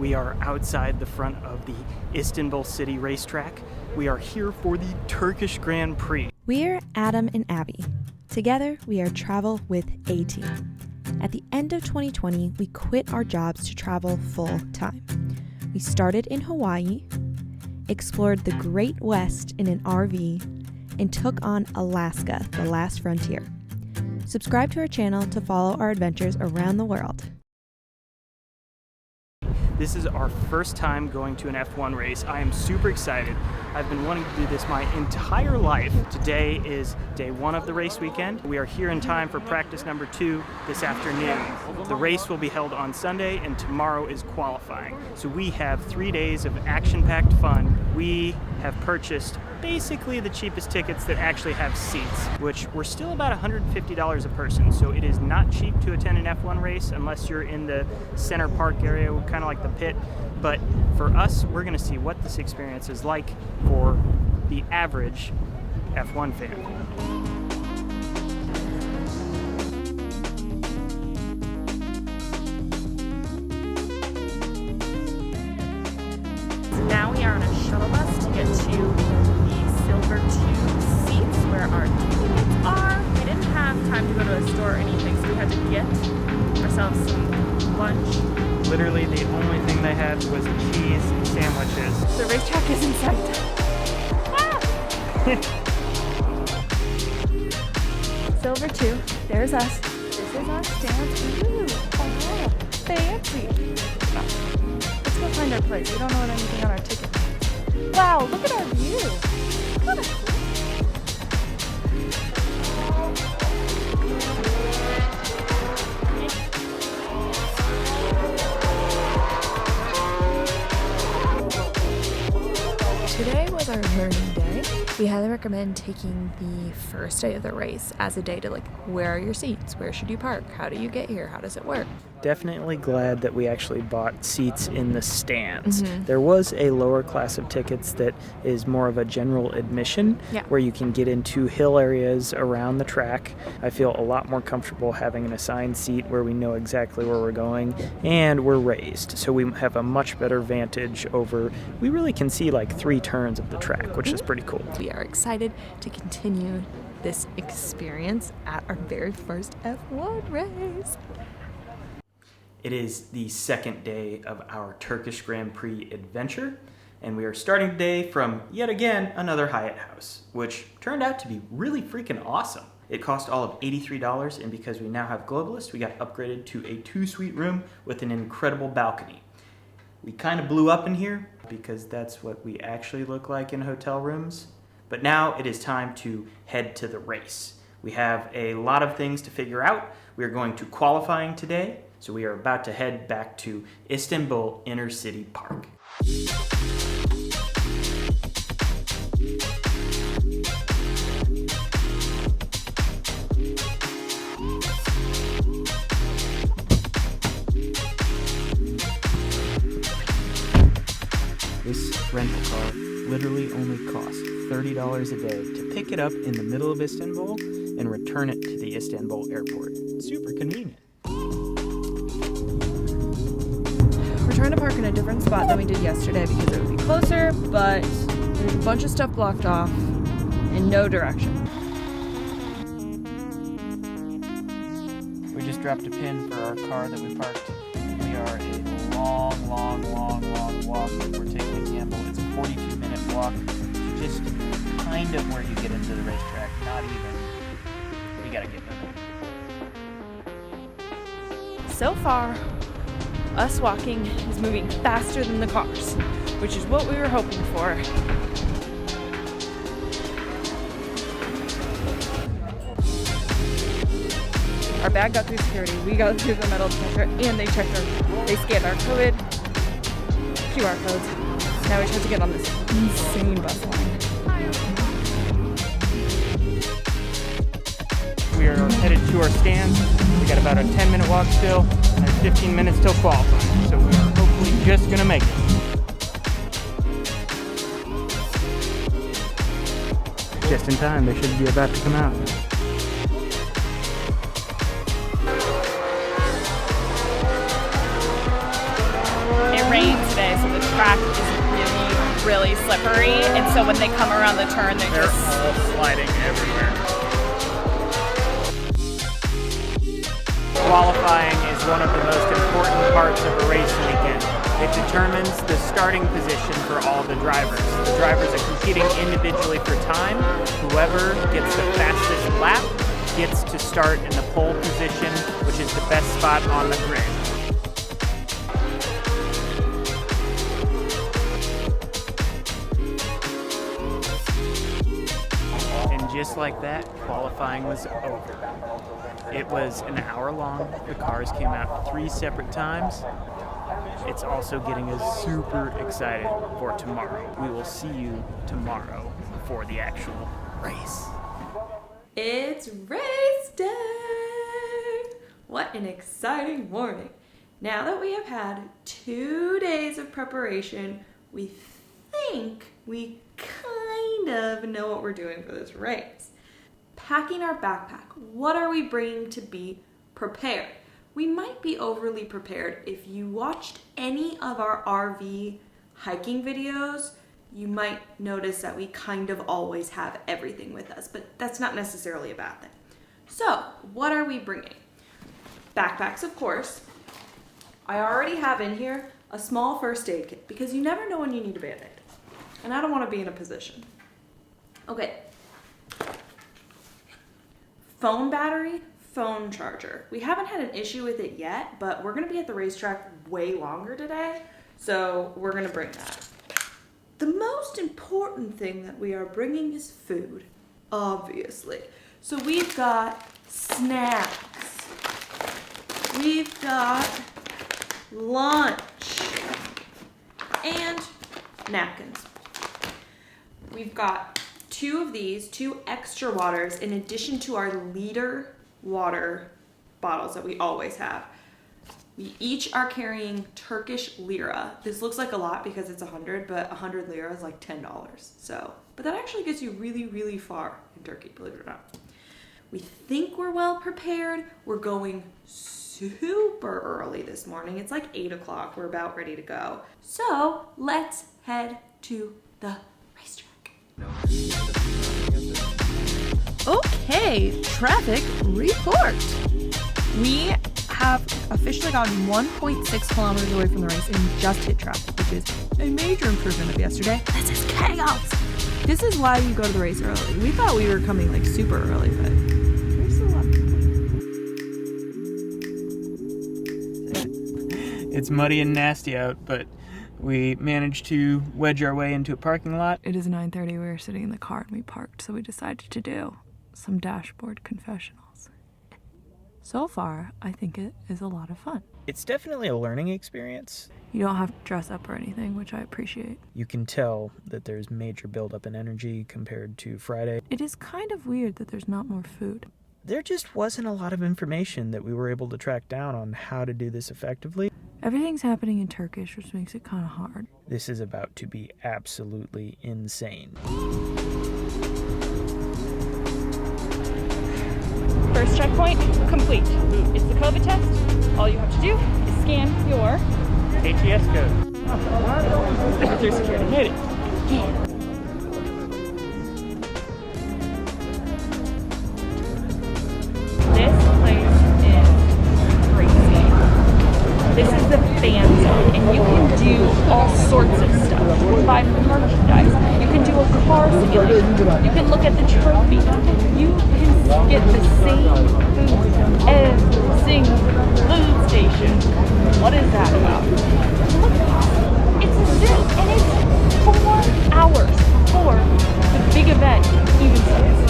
We are outside the front of the Istanbul City racetrack. We are here for the Turkish Grand Prix. We're Adam and Abby. Together, we are Travel with A Team. At the end of 2020, we quit our jobs to travel full time. We started in Hawaii, explored the Great West in an RV, and took on Alaska, the last frontier. Subscribe to our channel to follow our adventures around the world. This is our first time going to an F1 race. I am super excited. I've been wanting to do this my entire life. Today is day one of the race weekend. We are here in time for practice number 2 this afternoon. The race will be held on Sunday and tomorrow is qualifying. So we have 3 days of action-packed fun. We have purchased basically the cheapest tickets that actually have seats, which were still about $150 a person. So it is not cheap to attend an F1 race unless you're in the center park area, kind of like the pit. But for us, we're gonna see what this experience is like for the average F1 fan. Now we are on a shuttle bus to get to the Silver 2 seats where our tickets are. We didn't have time to go to a store or anything, so we had to get ourselves some lunch. Literally the only thing they had was cheese sandwiches. The racetrack is in sight. Silver 2, there's us. This is our stand. Ooh, oh, fancy. Let's go find our place. We don't know anything on our ticket. Wow, look at our view. What a cool. Today was our learning day. We highly recommend taking the first day of the race as a day to where are your seats? Where should you park? How do you get here? How does it work? Definitely glad that we actually bought seats in the stands. There was a lower class of tickets that is more of a general admission, where you can get into hill areas around the track. I feel a lot more comfortable having an assigned seat where we know exactly where we're going, and we're raised, so we have a much better vantage over, we really can see 3 turns of the track, which is pretty cool. We are excited to continue this experience at our very first F1 race. It is the second day of our Turkish Grand Prix adventure, and we are starting today from, yet again, another Hyatt house, which turned out to be really freaking awesome. It cost all of $83, and because we now have Globalist, we got upgraded to a 2-suite room with an incredible balcony. We kind of blew up in here because that's what we actually look like in hotel rooms. But now it is time to head to the race. We have a lot of things to figure out. We are going to qualifying today. So we are about to head back to Istanbul Inner City Park. This rental car literally only costs $30 a day to pick it up in the middle of Istanbul and return it to the Istanbul airport. Super convenient. We're trying to park in a different spot than we did yesterday because it would be closer, but there's a bunch of stuff blocked off in no direction. We just dropped a pin for our car that we parked. We are a long walk. We're taking a gamble. It's a 42-minute walk, just kind of where you get into the racetrack. Not even. We gotta get moving. So far, us walking is moving faster than the cars, which is what we were hoping for. Our bag got through security, we got through the metal detector, and they scanned our COVID, QR codes. Now we just have to get on this insane bus line. We are headed to our stands. We got about a 10-minute walk still, and 15 minutes till qualifying. So we are hopefully just gonna make it. Just in time, they should be about to come out. It rained track is really slippery, and so when they come around the turn, They're all sliding everywhere. Qualifying is one of the most important parts of a race weekend. It determines the starting position for all the drivers. The drivers are competing individually for time. Whoever gets the fastest lap gets to start in the pole position, which is the best spot on the grid. And just like that, qualifying was over. It was an hour long. The cars came out 3 separate times. It's also getting us super excited for tomorrow. We will see you tomorrow for the actual race. It's race day! What an exciting morning. Now that we have had 2 days of preparation, we think we kind of know what we're doing for this race. Packing our backpack, what are we bringing to be prepared? We might be overly prepared. If you watched any of our RV hiking videos, you might notice that we kind of always have everything with us, but that's not necessarily a bad thing. So, what are we bringing? Backpacks, of course. I already have in here a small first aid kit because you never know when you need a Band-Aid. And I don't want to be in a position. Okay. Phone battery, phone charger. We haven't had an issue with it yet, but we're going to be at the racetrack way longer today, so we're going to bring that. The most important thing that we are bringing is food, obviously. So we've got snacks. We've got lunch and napkins. We've got 2 of these, 2 extra waters in addition to our liter water bottles that we always have. We each are carrying Turkish lira. This looks like a lot because it's 100, but 100 lira is like $10. So, but that actually gets you really, really far in Turkey, believe it or not. We think we're well prepared. We're going super early this morning. It's like 8 o'clock. We're about ready to go. So let's head to the racetrack. Okay, traffic report. We have officially gotten 1.6 kilometers away from the race and just hit traffic, which is a major improvement of yesterday. This is chaos. This is why you go to the race early. We thought we were coming like super early, but there's a lot of people. It's muddy and nasty out, but we managed to wedge our way into a parking lot. It is 9:30. We were sitting in the car and we parked, so we decided to do some dashboard confessionals. So far, I think it is a lot of fun. It's definitely a learning experience. You don't have to dress up or anything, which I appreciate. You can tell that there's major buildup in energy compared to Friday. It is kind of weird that there's not more food. There just wasn't a lot of information that we were able to track down on how to do this effectively. Everything's happening in Turkish, which makes it kind of hard. This is about to be absolutely insane. First checkpoint complete. It's the COVID test. All you have to do is scan your ATS code. through security. Made it. Yeah. This place is crazy. This is the fan zone, and you can do all sorts of stuff. You can buy merchandise. You can do a car simulation. You can look at the trophy. You can get the same food every single food station. What is that about? Look, it's a zoo, and it's 4 hours before the big event even starts.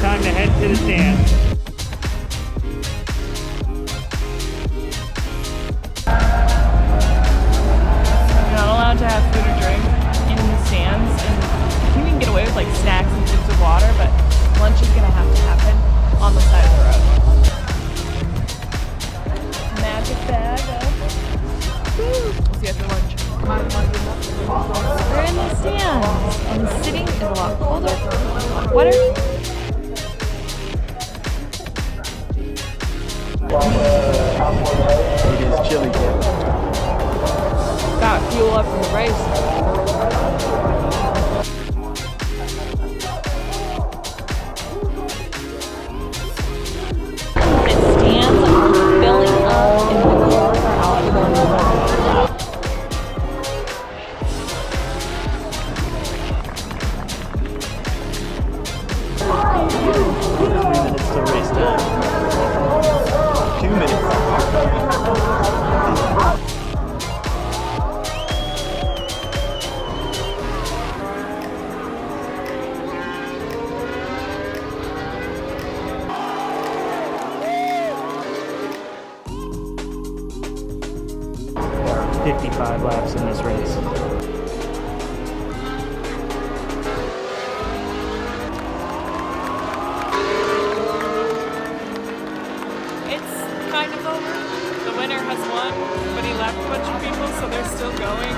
Time to head to the stand. You're not allowed to have food or drink in the stands, and I think we can get away with like snacks and sips of water, but lunch is gonna have to happen on the side of the road. Magic bag of food. We'll see you after lunch. We're in the stands, and sitting is a lot colder. What are It is chili dip. got fuel up from the race? It stands are filling up and the cars are out for their lap. 3 minutes till race time. 2 minutes. There are 55 laps in this race. It's kind of over. The winner has won, but he left a bunch of people, so they're still going.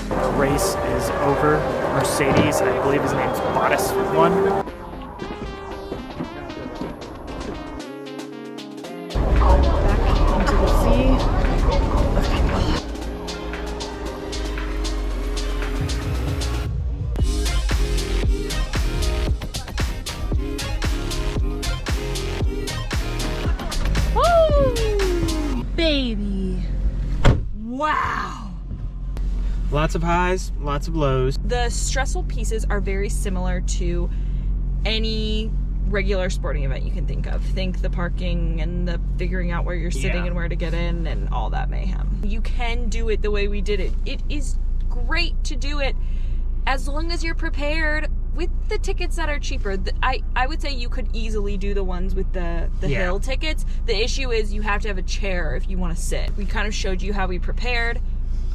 The race is over. Mercedes, I believe his name's Bottas, won. Back into the sea. Woo! Baby. Wow. Lots of highs, lots of lows. The stressful pieces are very similar to any regular sporting event you can think of. Think the parking and the figuring out where you're sitting and where to get in and all that mayhem. You can do it the way we did it. It is great to do it as long as you're prepared with the tickets that are cheaper. I would say you could easily do the ones with the hill tickets. The issue is you have to have a chair if you want to sit. We kind of showed you how we prepared.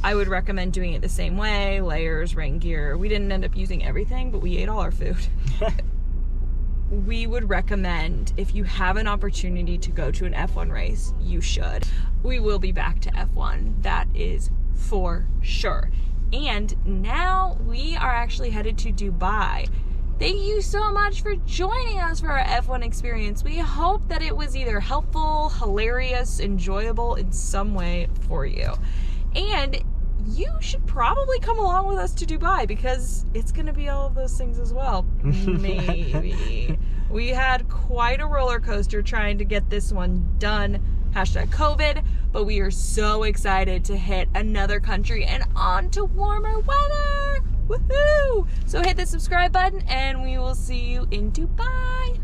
I would recommend doing it the same way, layers, rain gear. We didn't end up using everything, but we ate all our food. We would recommend, if you have an opportunity to go to an F1 race, you should. We will be back to F1, that is for sure. And now we are actually headed to Dubai. Thank you so much for joining us for our F1 experience. We hope that it was either helpful, hilarious, enjoyable in some way for you. And you should probably come along with us to Dubai because it's going to be all of those things as well. Maybe. We had quite a roller coaster trying to get this one done. #COVID. But we are so excited to hit another country and on to warmer weather. Woohoo! So hit the subscribe button and we will see you in Dubai.